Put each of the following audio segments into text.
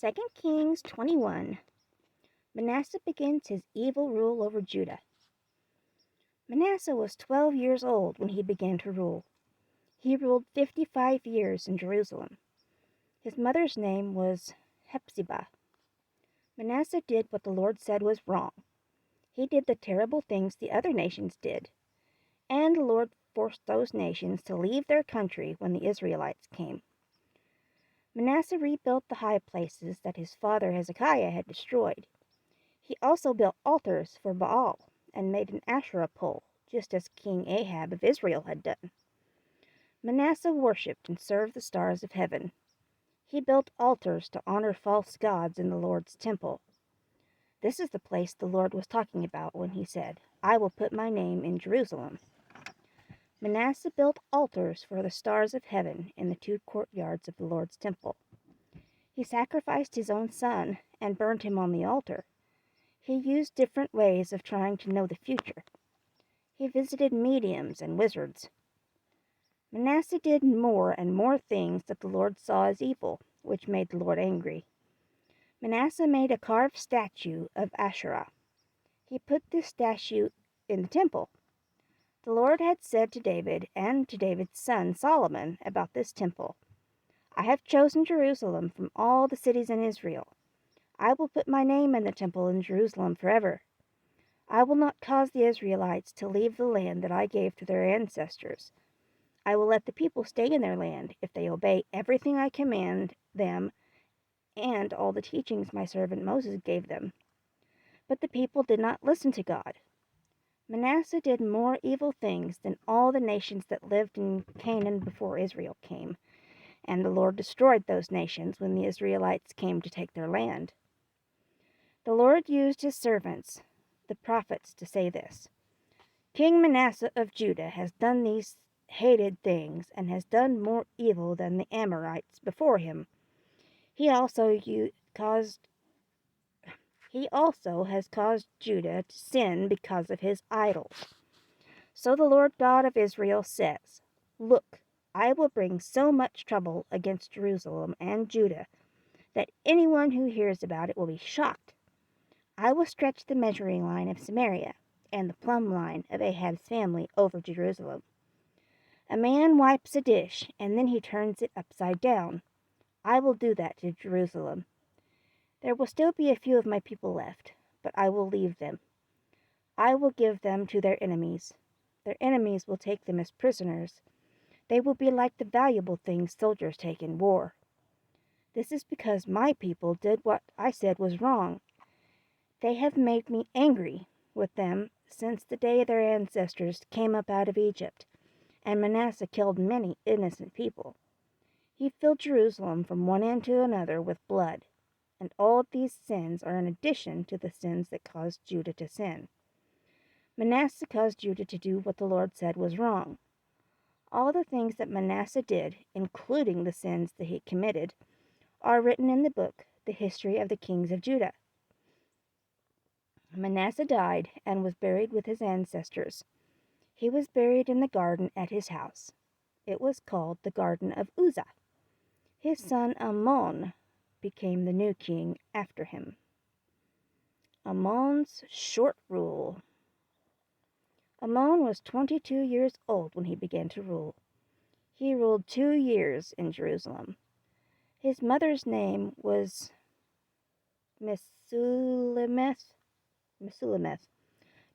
2 Kings 21. Manasseh begins his evil rule over Judah. Manasseh was 12 years old when he began to rule. He ruled 55 years in Jerusalem. His mother's name was Hephzibah. Manasseh did what the Lord said was wrong. He did the terrible things the other nations did. And the Lord forced those nations to leave their country when the Israelites came. Manasseh rebuilt the high places that his father Hezekiah had destroyed. He also built altars for Baal and made an Asherah pole, just as King Ahab of Israel had done. Manasseh worshipped and served the stars of heaven. He built altars to honor false gods in the Lord's temple. This is the place the Lord was talking about when he said, "I will put my name in Jerusalem." Manasseh built altars for the stars of heaven in the two courtyards of the Lord's temple. He sacrificed his own son and burned him on the altar. He used different ways of trying to know the future. He visited mediums and wizards. Manasseh did more and more things that the Lord saw as evil, which made the Lord angry. Manasseh made a carved statue of Asherah. He put this statue in the temple. The Lord had said to David and to David's son Solomon about this temple, "I have chosen Jerusalem from all the cities in Israel. I will put my name in the temple in Jerusalem forever. I will not cause the Israelites to leave the land that I gave to their ancestors. I will let the people stay in their land if they obey everything I command them and all the teachings my servant Moses gave them." But the people did not listen to God. Manasseh did more evil things than all the nations that lived in Canaan before Israel came, and the Lord destroyed those nations when the Israelites came to take their land. The Lord used his servants, the prophets, to say this: "King Manasseh of Judah has done these hated things and has done more evil than the Amorites before him. He also has caused Judah to sin because of his idols. So the Lord God of Israel says, Look, I will bring so much trouble against Jerusalem and Judah that anyone who hears about it will be shocked. I will stretch the measuring line of Samaria and the plumb line of Ahab's family over Jerusalem. A man wipes a dish, and then he turns it upside down. I will do that to Jerusalem. There will still be a few of my people left, but I will leave them. I will give them to their enemies. Their enemies will take them as prisoners. They will be like the valuable things soldiers take in war. This is because my people did what I said was wrong. They have made me angry with them since the day their ancestors came up out of Egypt, and Manasseh killed many innocent people. He filled Jerusalem from one end to another with blood, and all these sins are in addition to the sins that caused Judah to sin. Manasseh caused Judah to do what the Lord said was wrong. All the things that Manasseh did, including the sins that he committed, are written in the book, The History of the Kings of Judah. Manasseh died and was buried with his ancestors. He was buried in the garden at his house. It was called the Garden of Uzzah. His son Amon became the new king after him. Amon's short rule. Amon was 22 years old when he began to rule. He ruled 2 years in Jerusalem. His mother's name was Mesulameth,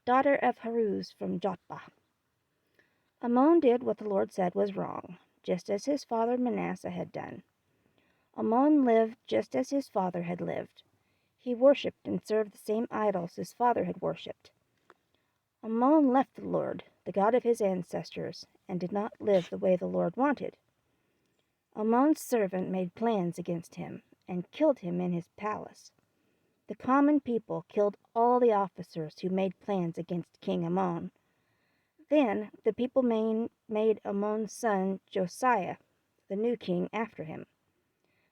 daughter of Haruz from Jotbah. Amon did what the Lord said was wrong, just as his father Manasseh had done. Amon lived just as his father had lived. He worshipped and served the same idols his father had worshipped. Amon left the Lord, the God of his ancestors, and did not live the way the Lord wanted. Amon's servant made plans against him and killed him in his palace. The common people killed all the officers who made plans against King Amon. Then the people made Amon's son Josiah the new king after him.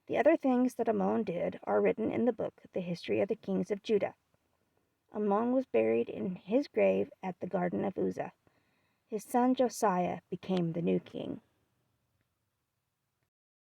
The other things that Amon did are written in the book, The History of the Kings of Judah. Amon was buried in his grave at the Garden of Uzzah. His son Josiah became the new king.